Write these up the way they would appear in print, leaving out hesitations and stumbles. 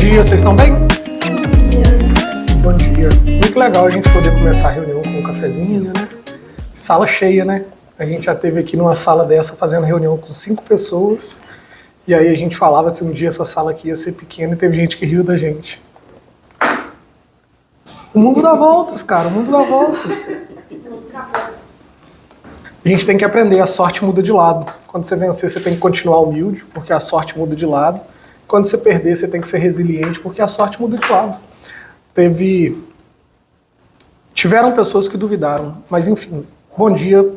dia, vocês estão bem? Bom dia. Muito legal a gente poder começar a reunião com um cafezinho, né? Sala cheia, né? A gente já teve aqui numa sala dessa fazendo reunião com 5 pessoas. E aí a gente falava que um dia essa sala aqui ia ser pequena e teve gente que riu da gente. O mundo dá voltas, cara. O mundo dá voltas. A gente tem que aprender. A sorte muda de lado. Quando você vencer, você tem que continuar humilde, porque a sorte muda de lado. Quando você perder, você tem que ser resiliente, porque a sorte muda de lado. Tiveram pessoas que duvidaram, mas enfim, bom dia.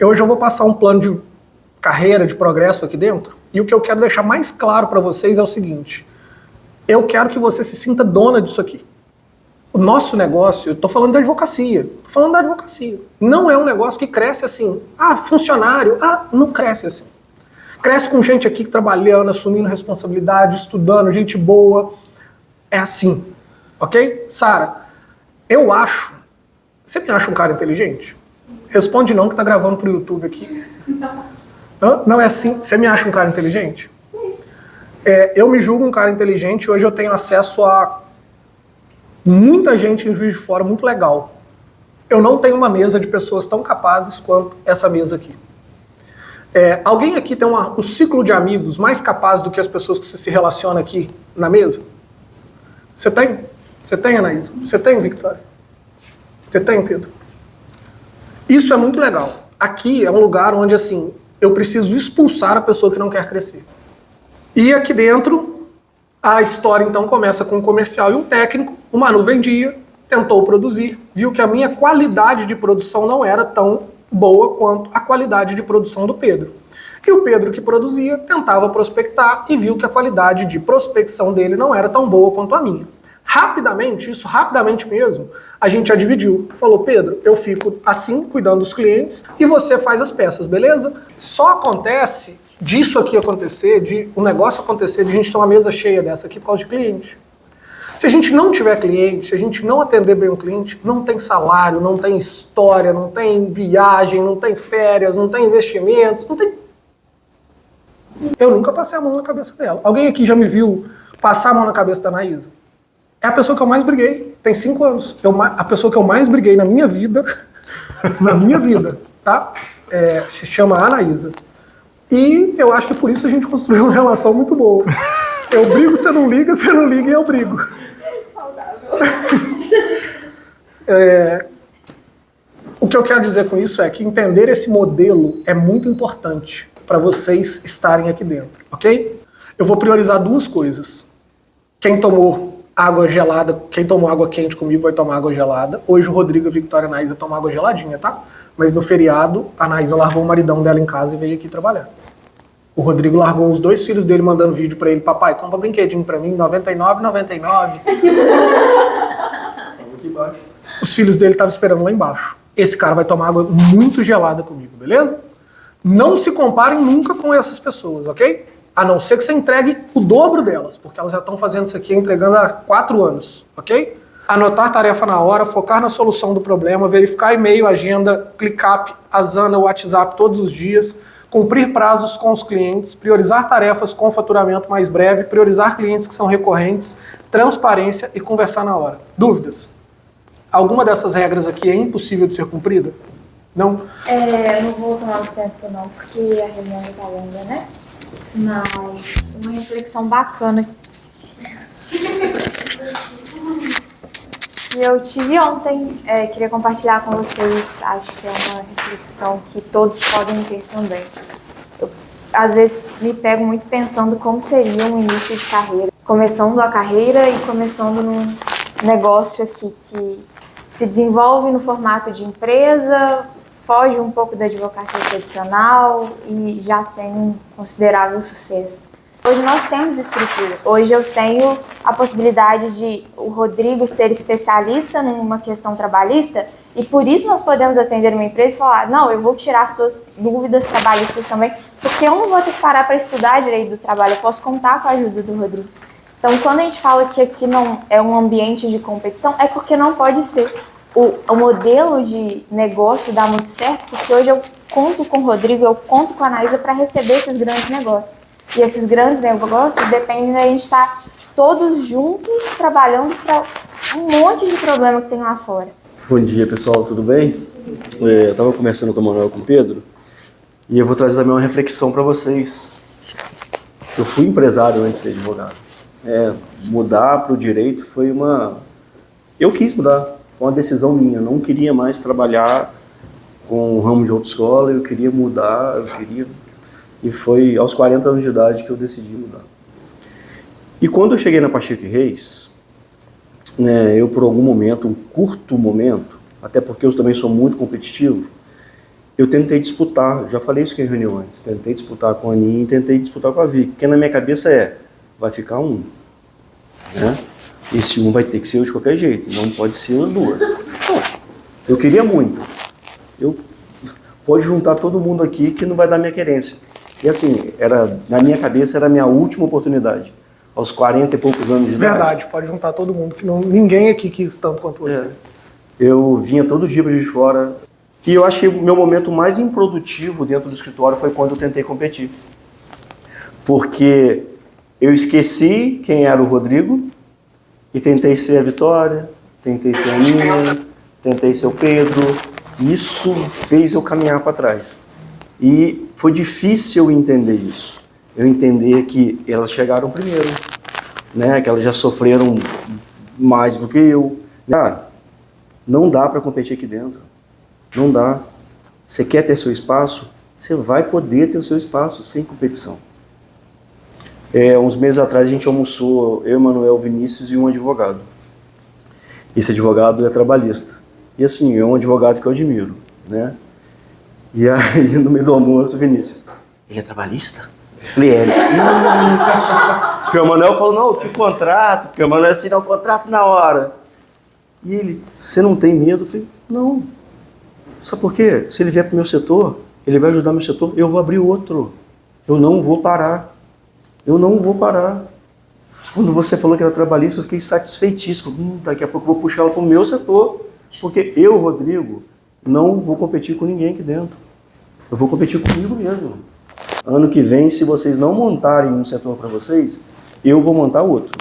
Hoje eu vou passar um plano de carreira, de progresso aqui dentro, e o que eu quero deixar mais claro para vocês é o seguinte: eu quero que você se sinta dona disso aqui. O nosso negócio, eu estou falando da advocacia, não é um negócio que cresce assim, funcionário, não cresce assim. Cresce com gente aqui trabalhando, assumindo responsabilidade, estudando, gente boa, é assim, ok? Sara, eu acho, você me acha um cara inteligente? Responde não, que tá gravando pro YouTube aqui. Não é assim? Você me acha um cara inteligente? Eu me julgo um cara inteligente. Hoje eu tenho acesso a muita gente em Juiz de Fora muito legal. Eu não tenho uma mesa de pessoas tão capazes quanto essa mesa aqui. Alguém aqui tem um ciclo de amigos mais capaz do que as pessoas que você se relaciona aqui na mesa? Você tem? Você tem, Anaísa? Você tem, Victoria? Você tem, Pedro? Isso é muito legal. Aqui é um lugar onde, assim, eu preciso expulsar a pessoa que não quer crescer. E aqui dentro, a história então começa com um comercial e um técnico. O Manu vendia, tentou produzir, viu que a minha qualidade de produção não era tão boa quanto a qualidade de produção do Pedro. E o Pedro, que produzia, tentava prospectar e viu que a qualidade de prospecção dele não era tão boa quanto a minha. Rapidamente mesmo, a gente já dividiu. Falou: Pedro, eu fico assim, cuidando dos clientes, e você faz as peças, beleza? Só acontece disso aqui acontecer, de um negócio acontecer, de a gente ter uma mesa cheia dessa aqui por causa de cliente. Se a gente não tiver cliente, se a gente não atender bem o cliente, não tem salário, não tem história, não tem viagem, não tem férias, não tem investimentos, não tem... Eu nunca passei a mão na cabeça dela. Alguém aqui já me viu passar a mão na cabeça da Anaísa? É a pessoa que eu mais briguei. Tem 5 anos. A pessoa que eu mais briguei na minha vida, tá? Se chama Anaísa. E eu acho que por isso a gente construiu uma relação muito boa. Eu brigo, você não liga e eu brigo. O que eu quero dizer com isso é que entender esse modelo é muito importante para vocês estarem aqui dentro, ok? Eu vou priorizar 2 coisas. Quem tomou água gelada, quem tomou água quente comigo vai tomar água gelada. Hoje o Rodrigo, a Victoria e a Anaísa tomam água geladinha, tá? Mas no feriado, a Anaísa largou o maridão dela em casa e veio aqui trabalhar. O Rodrigo largou os 2 filhos dele mandando vídeo pra ele: papai, compra um brinquedinho pra mim, R$99,99. Os filhos dele estavam esperando lá embaixo. Esse cara vai tomar água muito gelada comigo, beleza? Não se comparem nunca com essas pessoas, ok? A não ser que você entregue o dobro delas, porque elas já estão fazendo isso aqui, entregando há 4 anos, ok? Anotar tarefa na hora, focar na solução do problema, verificar e-mail, agenda, ClickUp, Asana, WhatsApp todos os dias, cumprir prazos com os clientes, priorizar tarefas com faturamento mais breve, priorizar clientes que são recorrentes, transparência e conversar na hora. Dúvidas? Alguma dessas regras aqui é impossível de ser cumprida? Não? Não vou tomar muito tempo não, porque a reunião está longa, né? Mas uma reflexão bacana que eu tive ontem, queria compartilhar com vocês. Acho que é uma reflexão que todos podem ter também. Eu, às vezes, me pego muito pensando como seria um início de carreira. Começando a carreira e começando num negócio aqui que se desenvolve no formato de empresa, foge um pouco da advocacia tradicional e já tem um considerável sucesso. Hoje nós temos estrutura. Hoje eu tenho a possibilidade de o Rodrigo ser especialista numa questão trabalhista e por isso nós podemos atender uma empresa e falar: não, eu vou tirar suas dúvidas trabalhistas também, porque eu não vou ter que parar para estudar direito do trabalho, eu posso contar com a ajuda do Rodrigo. Então, quando a gente fala que aqui não é um ambiente de competição, é porque não pode ser. O modelo de negócio dá muito certo, porque hoje eu conto com o Rodrigo, eu conto com a Anaísa para receber esses grandes negócios. E esses grandes negócios dependem da gente estar todos juntos, trabalhando para um monte de problema que tem lá fora. Bom dia, pessoal, tudo bem? Eu estava conversando com o Manuel e com o Pedro, e eu vou trazer também uma reflexão para vocês. Eu fui empresário antes de ser advogado. Mudar para o direito foi Eu quis mudar, foi uma decisão minha. Eu não queria mais trabalhar com o ramo de autoescola, eu queria mudar, E foi aos 40 anos de idade que eu decidi mudar. E quando eu cheguei na Pacheco Reis, eu por algum momento, um curto momento, até porque eu também sou muito competitivo, eu tentei disputar, já falei isso aqui em reunião antes, tentei disputar com a Aninha e tentei disputar com a Vicky, porque na minha cabeça vai ficar um, né? Esse um vai ter que ser eu de qualquer jeito, não pode ser as duas. Eu queria muito, pode juntar todo mundo aqui que não vai dar minha querência. E assim, na minha cabeça era a minha última oportunidade, aos 40 e poucos anos de idade. Verdade, pode juntar todo mundo, que ninguém aqui quis tanto quanto você. Eu vinha todo dia para Juiz de Fora. E eu acho que o meu momento mais improdutivo dentro do escritório foi quando eu tentei competir. Porque eu esqueci quem era o Rodrigo e tentei ser a Vitória, tentei ser a Nina, tentei ser o Pedro. Isso fez eu caminhar para trás. E foi difícil eu entender isso. Eu entender que elas chegaram primeiro, né? Que elas já sofreram mais do que eu. Cara, não dá para competir aqui dentro. Não dá. Você quer ter seu espaço? Você vai poder ter o seu espaço sem competição. Uns meses atrás a gente almoçou, eu, Manuel, Vinícius e um advogado. Esse advogado é trabalhista. E assim, é um advogado que eu admiro, né? E aí, no meio do almoço, Vinícius, ele é trabalhista? Eu falei, Porque o Manuel falou, não, eu te contrato, porque o Manuel assinar o contrato na hora. E ele, você não tem medo? Eu falei, não. Sabe por quê? Se ele vier para o meu setor, ele vai ajudar meu setor, eu vou abrir outro. Eu não vou parar. Eu não vou parar. Quando você falou que era trabalhista, eu fiquei satisfeitíssimo. Daqui a pouco eu vou puxar ela para o meu setor, porque eu, Rodrigo, não vou competir com ninguém aqui dentro. Eu vou competir comigo mesmo. Ano que vem, se vocês não montarem um setor para vocês, eu vou montar outro.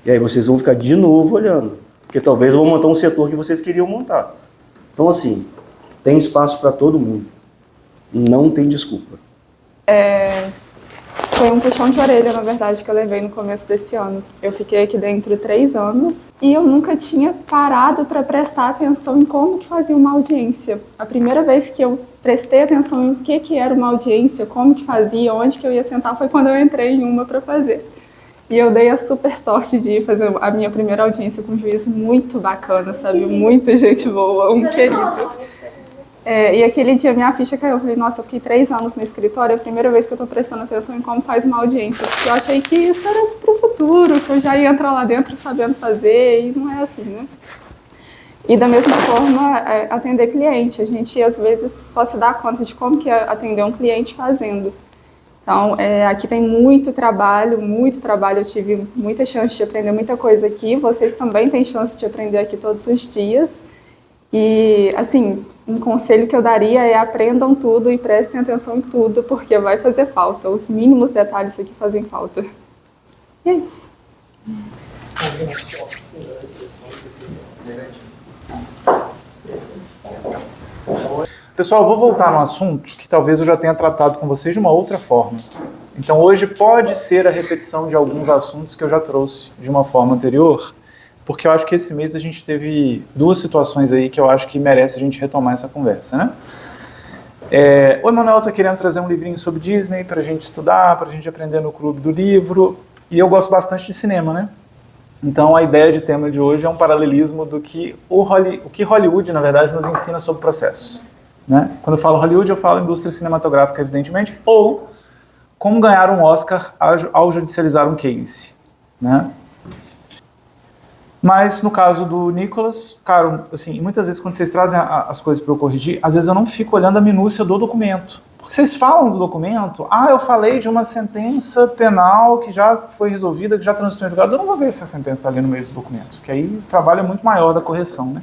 E aí vocês vão ficar de novo olhando. Porque talvez eu vou montar um setor que vocês queriam montar. Então, assim, tem espaço para todo mundo. Não tem desculpa. Foi um puxão de orelha, na verdade, que eu levei no começo desse ano. Eu fiquei aqui dentro 3 anos e eu nunca tinha parado para prestar atenção em como que fazia uma audiência. A primeira vez que eu prestei atenção em o que era uma audiência, como que fazia, onde que eu ia sentar, foi quando eu entrei em uma para fazer. E eu dei a super sorte de fazer a minha primeira audiência com um juiz muito bacana, sabe? Muita gente boa, um querido. E aquele dia minha ficha caiu. Eu falei, nossa, eu fiquei 3 anos no escritório, é a primeira vez que eu tô prestando atenção em como faz uma audiência. Porque eu achei que isso era pro futuro, que eu já ia entrar lá dentro sabendo fazer, e não é assim, né? E da mesma forma, atender cliente. A gente, às vezes, só se dá conta de como que é atender um cliente fazendo. Então, aqui tem muito trabalho, eu tive muita chance de aprender muita coisa aqui, vocês também têm chance de aprender aqui todos os dias. E, assim, um conselho que eu daria é aprendam tudo e prestem atenção em tudo, porque vai fazer falta, os mínimos detalhes aqui fazem falta. E é isso. Pessoal, eu vou voltar no assunto que talvez eu já tenha tratado com vocês de uma outra forma. Então hoje pode ser a repetição de alguns assuntos que eu já trouxe de uma forma anterior, porque eu acho que esse mês a gente teve 2 situações aí que eu acho que merece a gente retomar essa conversa, né? O Emanuel está querendo trazer um livrinho sobre Disney para a gente estudar, para a gente aprender no clube do livro, e eu gosto bastante de cinema, né? Então a ideia de tema de hoje é um paralelismo do que o que Hollywood, na verdade, nos ensina sobre processos. Né? Quando eu falo Hollywood, eu falo indústria cinematográfica, evidentemente, ou como ganhar um Oscar ao judicializar um case. Né? Mas no caso do Nicolas, cara, assim, muitas vezes quando vocês trazem as coisas para eu corrigir, às vezes eu não fico olhando a minúcia do documento. Porque vocês falam do documento, eu falei de uma sentença penal que já foi resolvida, que já transitou em julgado, eu não vou ver se a sentença está ali no meio dos documentos, porque aí o trabalho é muito maior da correção, né?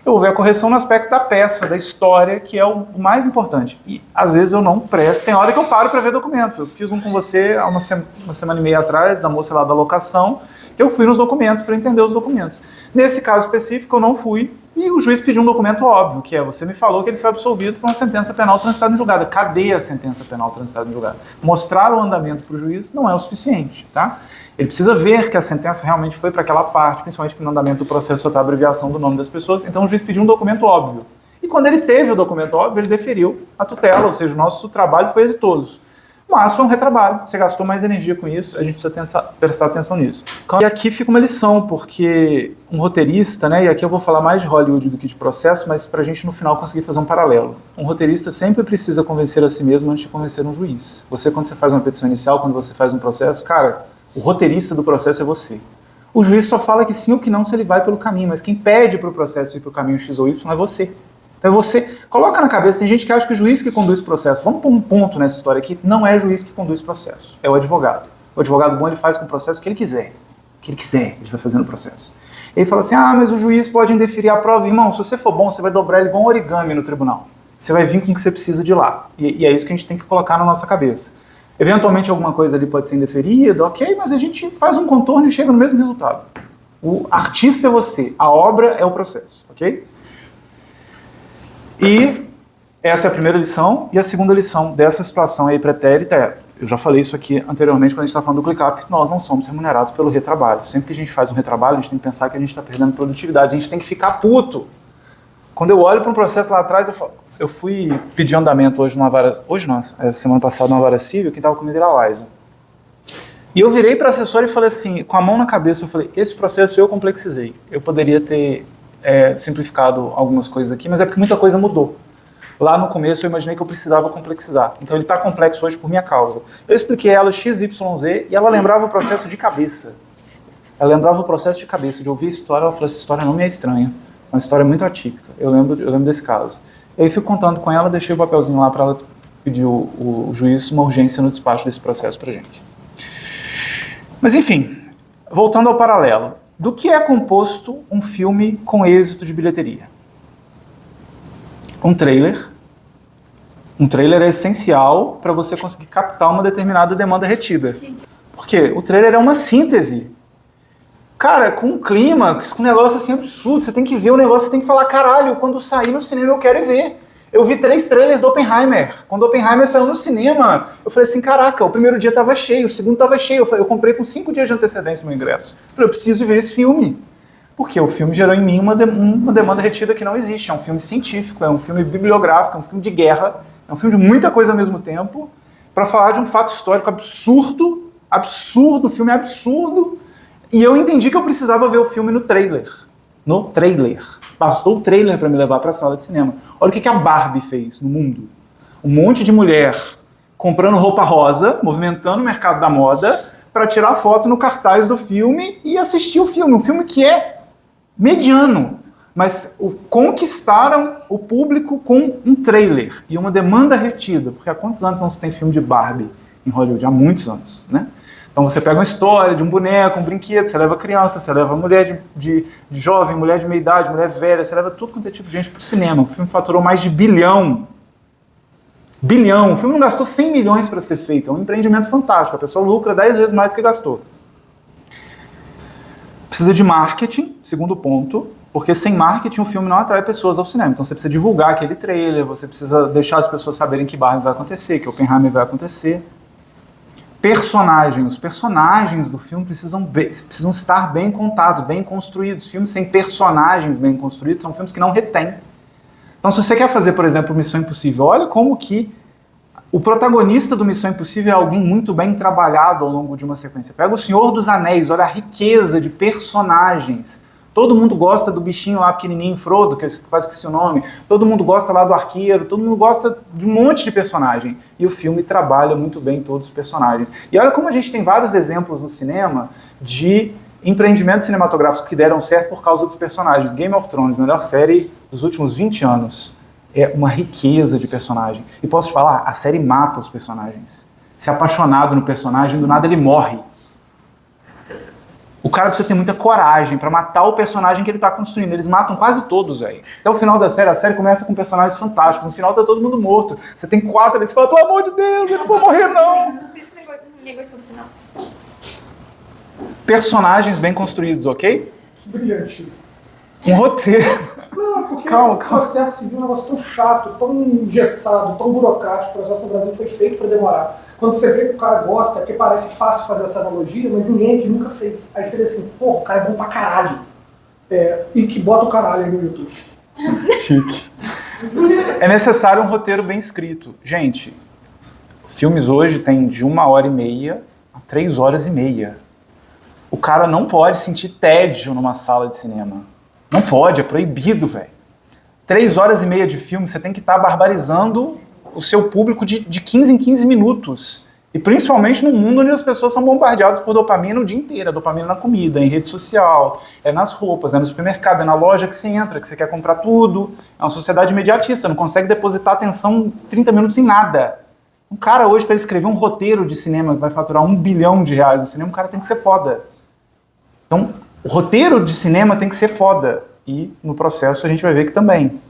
Eu vou ver a correção no aspecto da peça, da história, que é o mais importante. E às vezes eu não presto, tem hora que eu paro para ver documento. Eu fiz um com você há uma semana e meia atrás, da moça lá da locação, que eu fui nos documentos para entender os documentos. Nesse caso específico eu não fui, e o juiz pediu um documento óbvio, que é, você me falou que ele foi absolvido por uma sentença penal transitada em julgado. Cadê a sentença penal transitada em julgado? Mostrar o andamento para o juiz não é o suficiente, tá? Ele precisa ver que a sentença realmente foi para aquela parte, principalmente no andamento do processo até a abreviação do nome das pessoas. Então o juiz pediu um documento óbvio. E quando ele teve o documento óbvio, ele deferiu a tutela, ou seja, o nosso trabalho foi exitoso. Mas foi um retrabalho, você gastou mais energia com isso, a gente precisa prestar atenção nisso. E aqui fica uma lição, porque um roteirista, né, e aqui eu vou falar mais de Hollywood do que de processo, mas para a gente no final conseguir fazer um paralelo. Um roteirista sempre precisa convencer a si mesmo antes de convencer um juiz. Quando você faz uma petição inicial, quando você faz um processo, cara, o roteirista do processo é você. O juiz só fala que sim ou que não se ele vai pelo caminho, mas quem pede para o processo ir pelo caminho X ou Y é você. Então você coloca na cabeça, tem gente que acha que o juiz que conduz o processo, vamos pôr um ponto nessa história aqui, não é o juiz que conduz o processo, é o advogado. O advogado bom, ele faz com o processo o que ele quiser. O que ele quiser, ele vai fazer no processo. Ele fala assim, mas o juiz pode indeferir a prova. Irmão, se você for bom, você vai dobrar ele igual um origami no tribunal. Você vai vir com o que você precisa de lá. E é isso que a gente tem que colocar na nossa cabeça. Eventualmente alguma coisa ali pode ser indeferida, ok, mas a gente faz um contorno e chega no mesmo resultado. O artista é você, a obra é o processo, ok? E essa é a primeira lição, e a segunda lição dessa situação aí pretérita é, eu já falei isso aqui anteriormente quando a gente estava falando do ClickUp, nós não somos remunerados pelo retrabalho. Sempre que a gente faz um retrabalho, a gente tem que pensar que a gente está perdendo produtividade, a gente tem que ficar puto. Quando eu olho para um processo lá atrás, eu fui pedir andamento hoje numa vara, semana passada numa vara civil, quem estava comigo era a Liza. E eu virei para a assessora e falei assim, com a mão na cabeça, eu falei, esse processo eu complexizei, eu poderia ter simplificado algumas coisas aqui, mas é porque muita coisa mudou. Lá no começo eu imaginei que eu precisava complexizar. Então ele está complexo hoje por minha causa. Eu expliquei a ela XYZ e ela lembrava o processo de cabeça. Ela lembrava o processo de cabeça, de ouvir a história, ela falou, essa história não me é estranha. Uma história muito atípica. Eu lembro desse caso. E aí fico contando com ela, deixei o papelzinho lá para ela pedir o juiz uma urgência no despacho desse processo para gente. Mas enfim, voltando ao paralelo. Do que é composto um filme com êxito de bilheteria? Um trailer. Um trailer é essencial para você conseguir captar uma determinada demanda retida. Por quê? O trailer é uma síntese. Cara, com um clímax, com um negócio assim absurdo, você tem que ver o negócio, você tem que falar, caralho, quando sair no cinema eu quero ir ver. Eu vi 3 trailers do Oppenheimer. Quando o Oppenheimer saiu no cinema, eu falei assim, caraca, o primeiro dia estava cheio, o segundo estava cheio. Eu comprei com 5 dias de antecedência meu ingresso. Eu falei, eu preciso ver esse filme. Porque o filme gerou em mim uma demanda retida que não existe. É um filme científico, é um filme bibliográfico, é um filme de guerra, é um filme de muita coisa ao mesmo tempo, para falar de um fato histórico absurdo, o filme é absurdo, e eu entendi que eu precisava ver o filme no trailer. No trailer. Bastou o trailer para me levar para a sala de cinema. Olha o que a Barbie fez no mundo. Um monte de mulher comprando roupa rosa, movimentando o mercado da moda, para tirar foto no cartaz do filme e assistir o filme. Um filme que é mediano, mas conquistaram o público com um trailer e uma demanda retida. Porque há quantos anos não se tem filme de Barbie em Hollywood? Há muitos anos, né? Então você pega uma história de um boneco, um brinquedo, você leva criança, você leva mulher de jovem, mulher de meia idade, mulher velha, você leva tudo quanto é tipo de gente pro cinema. O filme faturou mais de bilhão. Bilhão. O filme não gastou 100 milhões para ser feito. É um empreendimento fantástico. A pessoa lucra 10 vezes mais do que gastou. Precisa de marketing, segundo ponto, porque sem marketing o filme não atrai pessoas ao cinema. Então você precisa divulgar aquele trailer, você precisa deixar as pessoas saberem que Barbie vai acontecer, que Oppenheimer vai acontecer. Os personagens do filme precisam estar bem contados, bem construídos. Filmes sem personagens bem construídos são filmes que não retêm. Então, se você quer fazer, por exemplo, Missão Impossível, olha como que o protagonista do Missão Impossível é alguém muito bem trabalhado ao longo de uma sequência. Pega o Senhor dos Anéis, olha a riqueza de personagens. Todo mundo gosta do bichinho lá pequenininho, Frodo, que eu quase esqueci o nome. Todo mundo gosta lá do arqueiro, todo mundo gosta de um monte de personagem. E o filme trabalha muito bem todos os personagens. E olha como a gente tem vários exemplos no cinema de empreendimentos cinematográficos que deram certo por causa dos personagens. Game of Thrones, melhor série dos últimos 20 anos. É uma riqueza de personagem. E posso te falar, a série mata os personagens. Se é apaixonado no personagem, do nada ele morre. O cara precisa ter muita coragem pra matar o personagem que ele tá construindo. Eles matam quase todos, velho. Até o final da série, a série começa com personagens fantásticos. No final tá todo mundo morto. Você tem 4 ali, você fala, pelo amor de Deus, eu não vou morrer, não. Por isso que ninguém gostou do final. Personagens bem construídos, ok? Brilhante. Um roteiro. Não, porque Calma, o processo civil é um negócio tão chato, tão engessado, tão burocrático. O processo no Brasil foi feito para demorar. Quando você vê que o cara gosta, é porque parece fácil fazer essa analogia, mas ninguém aqui nunca fez. Aí você vê assim, pô, o cara é bom pra caralho. E que bota o caralho aí no YouTube. Chique. É necessário um roteiro bem escrito. Gente, filmes hoje têm de 1h30 a 3h30. O cara não pode sentir tédio numa sala de cinema. Não pode, é proibido, velho. 3h30 de filme, você tem que estar barbarizando o seu público de 15 em 15 minutos. E principalmente num mundo onde as pessoas são bombardeadas por dopamina o dia inteiro. Dopamina na comida, em rede social, é nas roupas, é no supermercado, é na loja que você entra, que você quer comprar tudo. É uma sociedade imediatista, não consegue depositar atenção 30 minutos em nada. Um cara hoje, para escrever um roteiro de cinema que vai faturar R$1 bilhão no cinema, o cara tem que ser foda. Então, o roteiro de cinema tem que ser foda. E no processo a gente vai ver que também.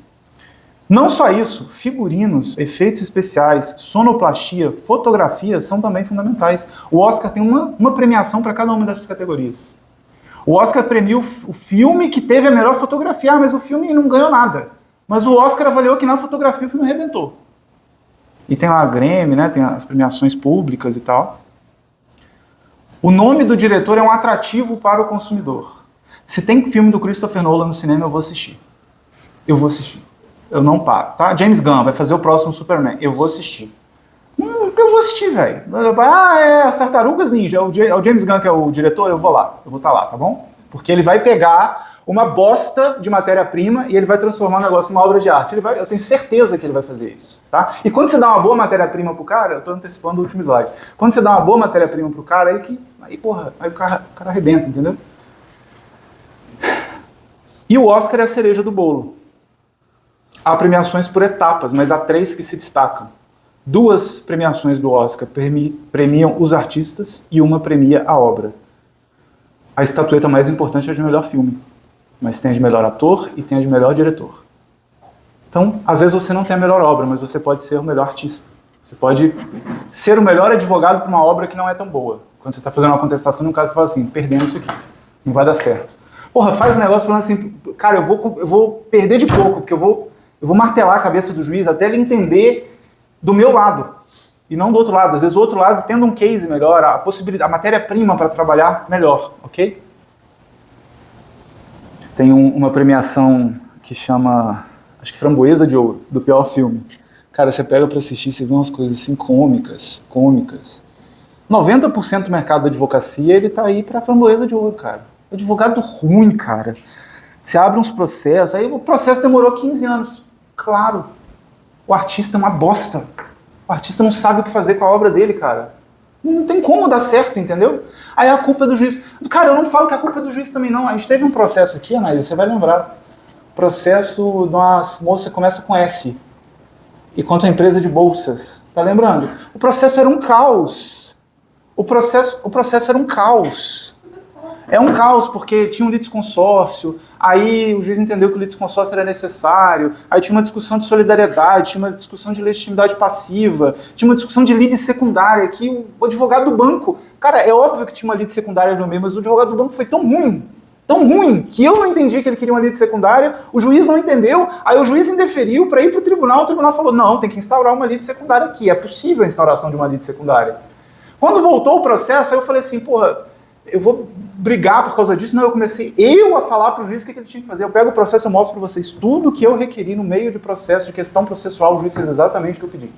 Não só isso, figurinos, efeitos especiais, sonoplastia, fotografia são também fundamentais. O Oscar tem uma premiação para cada uma dessas categorias. O Oscar premia o filme que teve a melhor fotografia, mas o filme não ganhou nada. Mas o Oscar avaliou que na fotografia o filme arrebentou. E tem lá a Grammy, né, tem as premiações públicas e tal. O nome do diretor é um atrativo para o consumidor. Se tem filme do Christopher Nolan no cinema, eu vou assistir. Eu vou assistir. Eu não paro, tá? James Gunn vai fazer o próximo Superman. Eu vou assistir. Eu vou assistir, velho. As Tartarugas Ninja. É o James Gunn que é o diretor, eu vou lá. Eu vou estar lá, tá bom? Porque ele vai pegar uma bosta de matéria-prima e ele vai transformar o negócio numa obra de arte. Eu tenho certeza que ele vai fazer isso, tá? E quando você dá uma boa matéria-prima pro cara, eu tô antecipando o último slide. Quando você dá uma boa matéria-prima pro cara, aí o cara arrebenta, entendeu? E o Oscar é a cereja do bolo. Há premiações por etapas, mas há 3 que se destacam. 2 premiações do Oscar premiam os artistas e uma premia a obra. A estatueta mais importante é a de melhor filme, mas tem a de melhor ator e tem a de melhor diretor. Então, às vezes você não tem a melhor obra, mas você pode ser o melhor artista. Você pode ser o melhor advogado para uma obra que não é tão boa. Quando você está fazendo uma contestação, no caso você fala assim, perdemos isso aqui, não vai dar certo. Porra, faz um negócio falando assim, cara, eu vou perder de pouco, porque eu vou martelar a cabeça do juiz até ele entender do meu lado e não do outro lado. Às vezes o outro lado tendo um case melhor, a matéria-prima para trabalhar melhor, ok? Tem uma premiação que chama, acho que Framboesa de Ouro, do pior filme. Cara, você pega para assistir, você vê umas coisas assim cômicas. 90% do mercado da advocacia, ele tá aí para Framboesa de Ouro, cara. Advogado ruim, cara. Você abre uns processos, aí o processo demorou 15 anos. Claro, o artista é uma bosta. O artista não sabe o que fazer com a obra dele, cara. Não tem como dar certo, entendeu? Aí a culpa é do juiz. Cara, eu não falo que a culpa é do juiz também, não. A gente teve um processo aqui, Anaísa, você vai lembrar. Processo de uma moça que começa com S. E contra a empresa de bolsas. Tá lembrando? O processo era um caos. O processo era um caos. É um caos, porque tinha um litisconsórcio, aí o juiz entendeu que o litisconsórcio era necessário, aí tinha uma discussão de solidariedade, tinha uma discussão de legitimidade passiva, tinha uma discussão de lide secundária, que o advogado do banco, cara, é óbvio que tinha uma lide secundária no meio, mas o advogado do banco foi tão ruim, que eu não entendi que ele queria uma lide secundária, o juiz não entendeu, aí o juiz indeferiu para ir para o tribunal falou, não, tem que instaurar uma lide secundária aqui, é possível a instauração de uma lide secundária. Quando voltou o processo, aí eu falei assim, porra, eu vou brigar por causa disso. Não, eu comecei a falar para o juiz o que ele tinha que fazer. Eu pego o processo e mostro para vocês tudo que eu requeri no meio de processo de questão processual. O juiz fez exatamente o que eu pedi.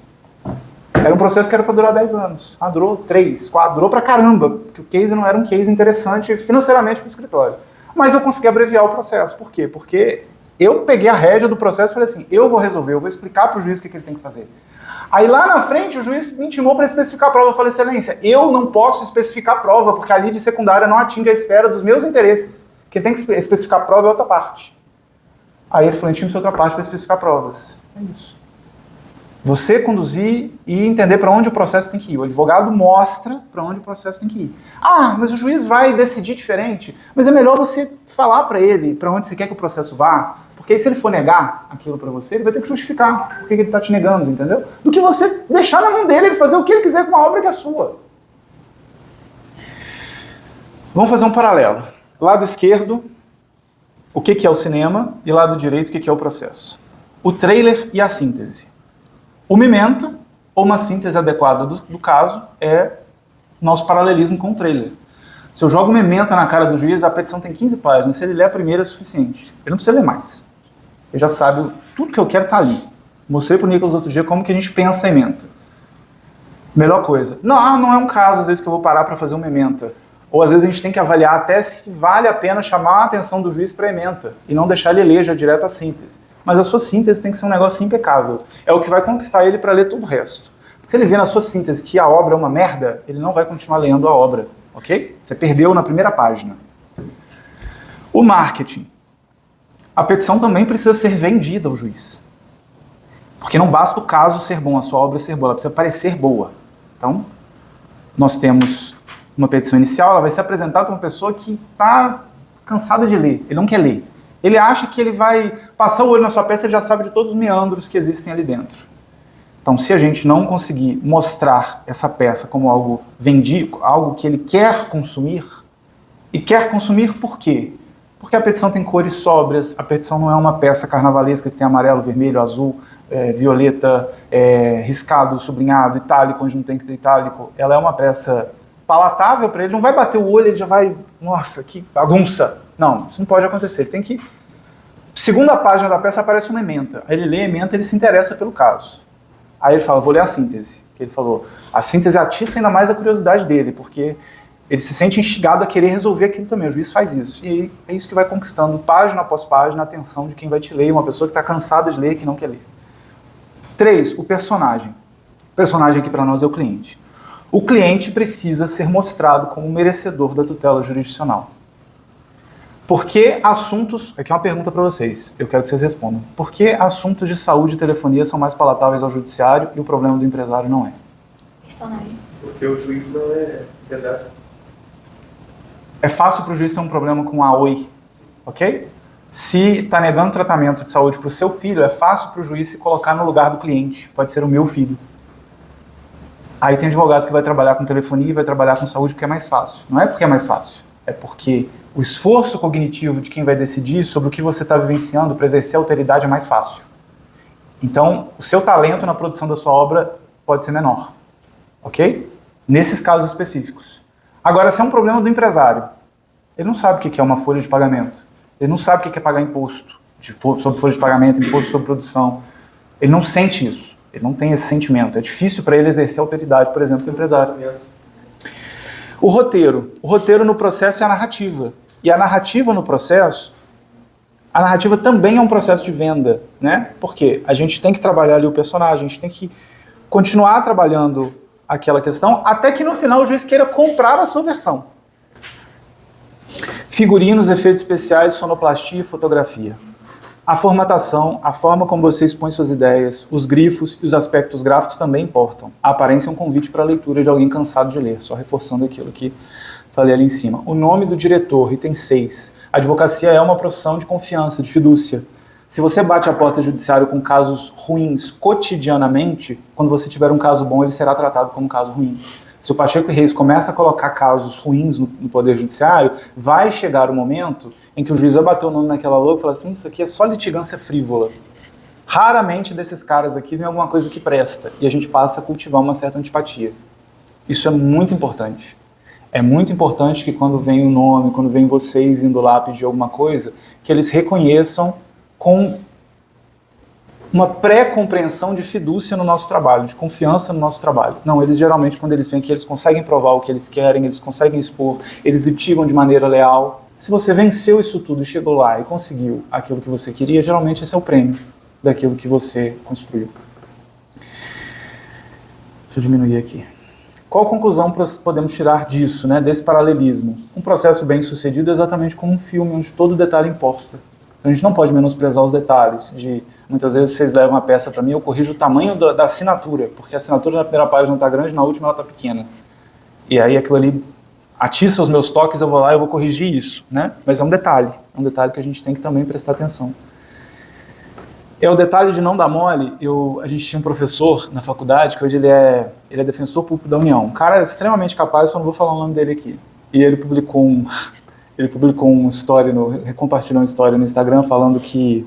Era um processo que era para durar 10 anos. Durou 3, 4, durou pra caramba, porque o case não era um case interessante financeiramente para o escritório. Mas eu consegui abreviar o processo. Por quê? Porque eu peguei a rédea do processo e falei assim, eu vou resolver, eu vou explicar para o juiz o que ele tem que fazer. Aí lá na frente o juiz me intimou para especificar a prova. Eu falei, excelência, eu não posso especificar a prova, porque a lide secundária não atinge a esfera dos meus interesses. Quem tem que especificar a prova é outra parte. Aí ele falou, intime-se outra parte para especificar provas. É isso. Você conduzir e entender para onde o processo tem que ir. O advogado mostra para onde o processo tem que ir. Ah, mas o juiz vai decidir diferente. Mas é melhor você falar para ele para onde você quer que o processo vá, porque aí se ele for negar aquilo para você, ele vai ter que justificar por que ele está te negando, entendeu? Do que você deixar na mão dele, ele fazer o que ele quiser com a obra que é sua. Vamos fazer um paralelo. Lado esquerdo, o que é o cinema, e lado direito, o que é o processo. O trailer e a síntese. O mementa, ou uma síntese adequada do caso, é nosso paralelismo com o trailer. Se eu jogo mementa na cara do juiz, a petição tem 15 páginas. Se ele ler a primeira é suficiente. Ele não precisa ler mais. Ele já sabe, tudo que eu quero está ali. Mostrei para o Nicolas outro dia como que a gente pensa em ementa. Melhor coisa. Não é um caso, às vezes, que eu vou parar para fazer uma ementa. Ou às vezes a gente tem que avaliar até se vale a pena chamar a atenção do juiz para a ementa e não deixar ele ler já direto a síntese. Mas a sua síntese tem que ser um negócio impecável. É o que vai conquistar ele para ler todo o resto. Porque se ele vê na sua síntese que a obra é uma merda, ele não vai continuar lendo a obra, ok? Você perdeu na primeira página. O marketing. A petição também precisa ser vendida ao juiz. Porque não basta o caso ser bom, a sua obra ser boa, ela precisa parecer boa. Então, nós temos uma petição inicial, ela vai ser apresentada para uma pessoa que está cansada de ler, ele não quer ler. Ele acha que ele vai passar o olho na sua peça e já sabe de todos os meandros que existem ali dentro. Então, se a gente não conseguir mostrar essa peça como algo vendido, algo que ele quer consumir, e quer consumir por quê? Porque a petição tem cores sóbrias, a petição não é uma peça carnavalesca que tem amarelo, vermelho, azul, violeta, riscado, sublinhado, itálico, onde não tem que ter itálico. Ela é uma peça palatável para ele, não vai bater o olho, ele já vai, nossa, que bagunça. Não, isso não pode acontecer, ele tem que... Segunda página da peça aparece uma ementa, aí ele lê a ementa, ele se interessa pelo caso. Aí ele fala, vou ler a síntese, que ele falou. A síntese atiça ainda mais a curiosidade dele, porque ele se sente instigado a querer resolver aquilo também, o juiz faz isso. E aí é isso que vai conquistando, página após página, a atenção de quem vai te ler, uma pessoa que está cansada de ler e que não quer ler. 3, o personagem. O personagem aqui para nós é o cliente. O cliente precisa ser mostrado como merecedor da tutela jurisdicional. Por que assuntos... Aqui é uma pergunta para vocês, eu quero que vocês respondam. Por que assuntos de saúde e telefonia são mais palatáveis ao judiciário e o problema do empresário não é? Personagem. Porque o juiz não é pesado. É fácil para o juiz ter um problema com a OI, ok? Se está negando tratamento de saúde para o seu filho, é fácil para o juiz se colocar no lugar do cliente. Pode ser o meu filho. Aí tem advogado que vai trabalhar com telefonia e vai trabalhar com saúde porque é mais fácil. Não é porque é mais fácil, é porque o esforço cognitivo de quem vai decidir sobre o que você está vivenciando para exercer a autoridade é mais fácil. Então, o seu talento na produção da sua obra pode ser menor, ok? Nesses casos específicos. Agora, se é um problema do empresário, ele não sabe o que é uma folha de pagamento, ele não sabe o que é pagar imposto sobre folha de pagamento, imposto sobre produção, ele não sente isso, ele não tem esse sentimento, é difícil para ele exercer a autoridade, por exemplo, do empresário. O roteiro no processo é a narrativa. E a narrativa no processo, a narrativa também é um processo de venda, né? Porque a gente tem que trabalhar ali o personagem, a gente tem que continuar trabalhando aquela questão, até que no final o juiz queira comprar a sua versão. Figurinos, efeitos especiais, sonoplastia e fotografia. A formatação, a forma como você expõe suas ideias, os grifos e os aspectos gráficos também importam. A aparência é um convite para a leitura de alguém cansado de ler, só reforçando aquilo que falei ali em cima. O nome do diretor, item 6. A advocacia é uma profissão de confiança, de fidúcia. Se você bate a porta do judiciário com casos ruins cotidianamente, quando você tiver um caso bom, ele será tratado como um caso ruim. Se o Pacheco e Reis começa a colocar casos ruins no Poder Judiciário, vai chegar o momento em que o juiz vai bater o nome naquela louca e falar assim, isso aqui é só litigância frívola. Raramente desses caras aqui vem alguma coisa que presta, e a gente passa a cultivar uma certa antipatia. Isso é muito importante. É muito importante que quando vem o nome, quando vem vocês indo lá pedir alguma coisa, que eles reconheçam com uma pré-compreensão de fidúcia no nosso trabalho, de confiança no nosso trabalho. Não, eles geralmente, quando eles vêm aqui, eles conseguem provar o que eles querem, eles conseguem expor, eles litigam de maneira leal. Se você venceu isso tudo e chegou lá e conseguiu aquilo que você queria, geralmente esse é o prêmio daquilo que você construiu. Deixa eu diminuir aqui. Qual conclusão podemos tirar disso, né, desse paralelismo? Um processo bem sucedido é exatamente como um filme onde todo detalhe importa. A gente não pode menosprezar os detalhes. Muitas vezes vocês levam a peça para mim, eu corrijo o tamanho da assinatura, porque a assinatura na primeira página está grande, na última ela está pequena. E aí aquilo ali atiça os meus toques, eu vou lá e eu vou corrigir isso, né? Mas é um detalhe que a gente tem que também prestar atenção. É o detalhe de não dar mole. A gente tinha um professor na faculdade, que hoje ele é defensor público da União. Um cara extremamente capaz, só não vou falar o nome dele aqui. E ele publicou uma história, compartilhou uma história no Instagram falando que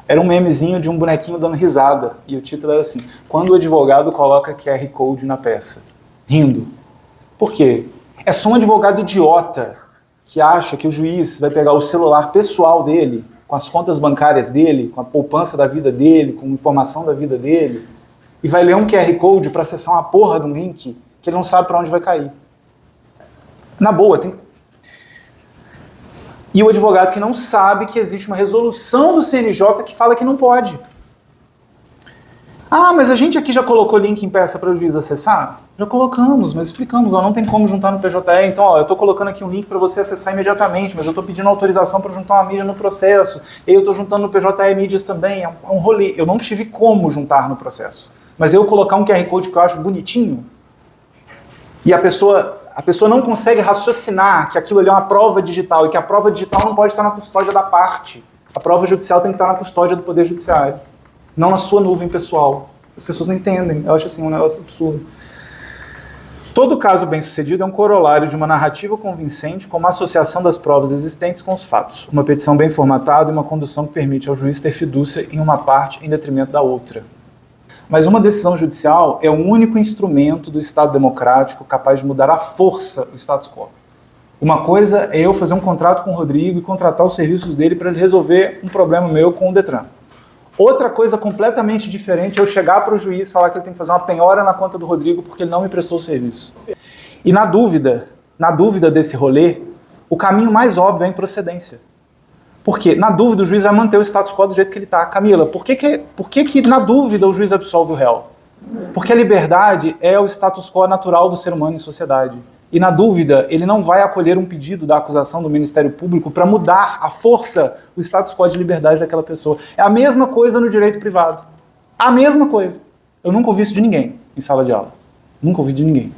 era um memezinho de um bonequinho dando risada. E o título era assim: quando o advogado coloca QR Code na peça. Rindo. Por quê? É só um advogado idiota que acha que o juiz vai pegar o celular pessoal dele, com as contas bancárias dele, com a poupança da vida dele, com informação da vida dele, e vai ler um QR Code para acessar uma porra de um link que ele não sabe para onde vai cair. Na boa, tem... E o advogado que não sabe que existe uma resolução do CNJ que fala que não pode. Ah, mas a gente aqui já colocou link em peça para o juiz acessar? Já colocamos, mas explicamos, ó, não tem como juntar no PJE, então ó, eu estou colocando aqui um link para você acessar imediatamente, mas eu estou pedindo autorização para juntar uma mídia no processo, e eu estou juntando no PJE mídias também, é um rolê. Eu não tive como juntar no processo, mas eu colocar um QR Code que eu acho bonitinho, e a pessoa não consegue raciocinar que aquilo ali é uma prova digital, e que a prova digital não pode estar na custódia da parte, a prova judicial tem que estar na custódia do Poder Judiciário, não na sua nuvem pessoal. As pessoas não entendem, eu acho assim um negócio absurdo. Todo caso bem-sucedido é um corolário de uma narrativa convincente com uma associação das provas existentes com os fatos, uma petição bem formatada e uma condução que permite ao juiz ter fidúcia em uma parte em detrimento da outra. Mas uma decisão judicial é o único instrumento do Estado democrático capaz de mudar à força o status quo. Uma coisa é eu fazer um contrato com o Rodrigo e contratar os serviços dele para ele resolver um problema meu com o Detran. Outra coisa completamente diferente é eu chegar para o juiz e falar que ele tem que fazer uma penhora na conta do Rodrigo porque ele não me prestou o serviço. E na dúvida desse rolê, o caminho mais óbvio é a improcedência. Porque, na dúvida, o juiz vai manter o status quo do jeito que ele está. Camila, por que na dúvida o juiz absolve o réu? Porque a liberdade é o status quo natural do ser humano em sociedade. E na dúvida, ele não vai acolher um pedido da acusação do Ministério Público para mudar à força o status quo de liberdade daquela pessoa. É a mesma coisa no direito privado. A mesma coisa. Eu nunca ouvi isso de ninguém em sala de aula. Nunca ouvi de ninguém.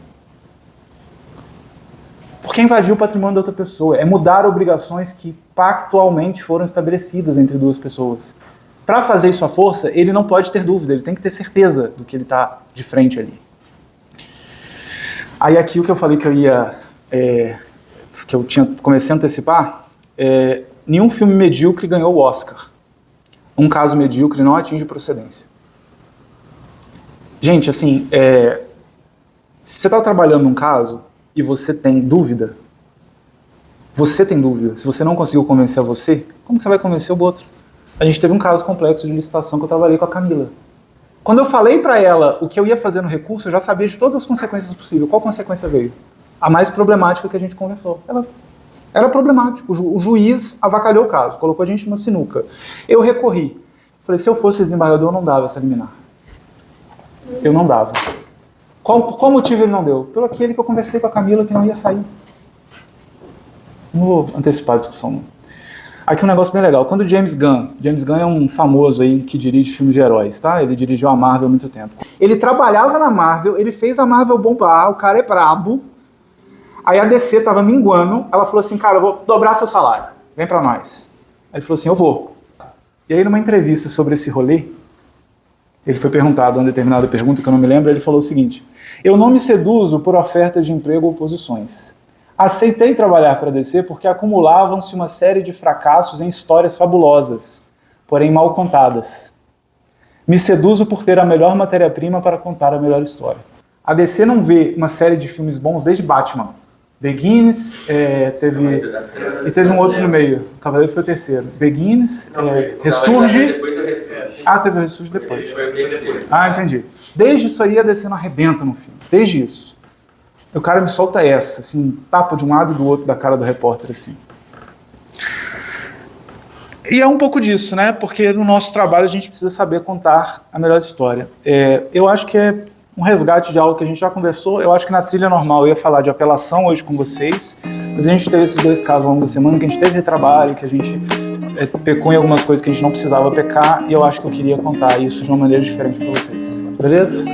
Porque invadir o patrimônio da outra pessoa é mudar obrigações que pactualmente foram estabelecidas entre duas pessoas. Para fazer isso à força, ele não pode ter dúvida, ele tem que ter certeza do que ele está de frente ali. Aí aqui o que eu falei que eu ia, que eu comecei a antecipar, nenhum filme medíocre ganhou o Oscar. Um caso medíocre não atinge procedência. Gente, assim, se você está trabalhando num caso e você tem dúvida, se você não conseguiu convencer você, como que você vai convencer o outro? A gente teve um caso complexo de licitação que eu trabalhei com a Camila. Quando eu falei para ela o que eu ia fazer no recurso, eu já sabia de todas as consequências possíveis. Qual consequência veio? A mais problemática que a gente conversou. Era problemático. O juiz avacalhou o caso, colocou a gente numa sinuca. Eu recorri. Falei, se eu fosse desembargador, eu não dava essa liminar. Eu não dava. Por qual motivo ele não deu? Pelo aquele que eu conversei com a Camila que não ia sair. Não vou antecipar a discussão, não. Aqui um negócio bem legal. Quando o James Gunn é um famoso aí que dirige filmes de heróis, tá? Ele dirigiu a Marvel há muito tempo. Ele trabalhava na Marvel, ele fez a Marvel bombar, o cara é brabo. Aí a DC tava minguando, ela falou assim, cara, eu vou dobrar seu salário, vem pra nós. Aí ele falou assim, eu vou. E aí numa entrevista sobre esse rolê, ele foi perguntado uma determinada pergunta que eu não me lembro, ele falou o seguinte, eu não me seduzo por oferta de emprego ou posições. Aceitei trabalhar para a DC porque acumulavam-se uma série de fracassos em histórias fabulosas, porém mal contadas. Me seduzo por ter a melhor matéria-prima para contar a melhor história. A DC não vê uma série de filmes bons desde Batman. Begins, teve um outro no meio. O Cavaleiro foi o terceiro. Begins, Ressurge. Depois eu Ressurge. Ah, teve o Ressurge depois. Depois. Ah, entendi. Desde isso aí a DC não arrebenta no filme. Desde isso. O cara me solta essa, assim, um tapa de um lado e do outro da cara do repórter, assim. E é um pouco disso, né? Porque no nosso trabalho a gente precisa saber contar a melhor história. Eu acho que é um resgate de algo que a gente já conversou. Eu acho que na trilha normal eu ia falar de apelação hoje com vocês, mas a gente teve esses dois casos ao longo da semana, que a gente teve retrabalho, que a gente pecou em algumas coisas que a gente não precisava pecar, e eu acho que eu queria contar isso de uma maneira diferente para vocês. Beleza?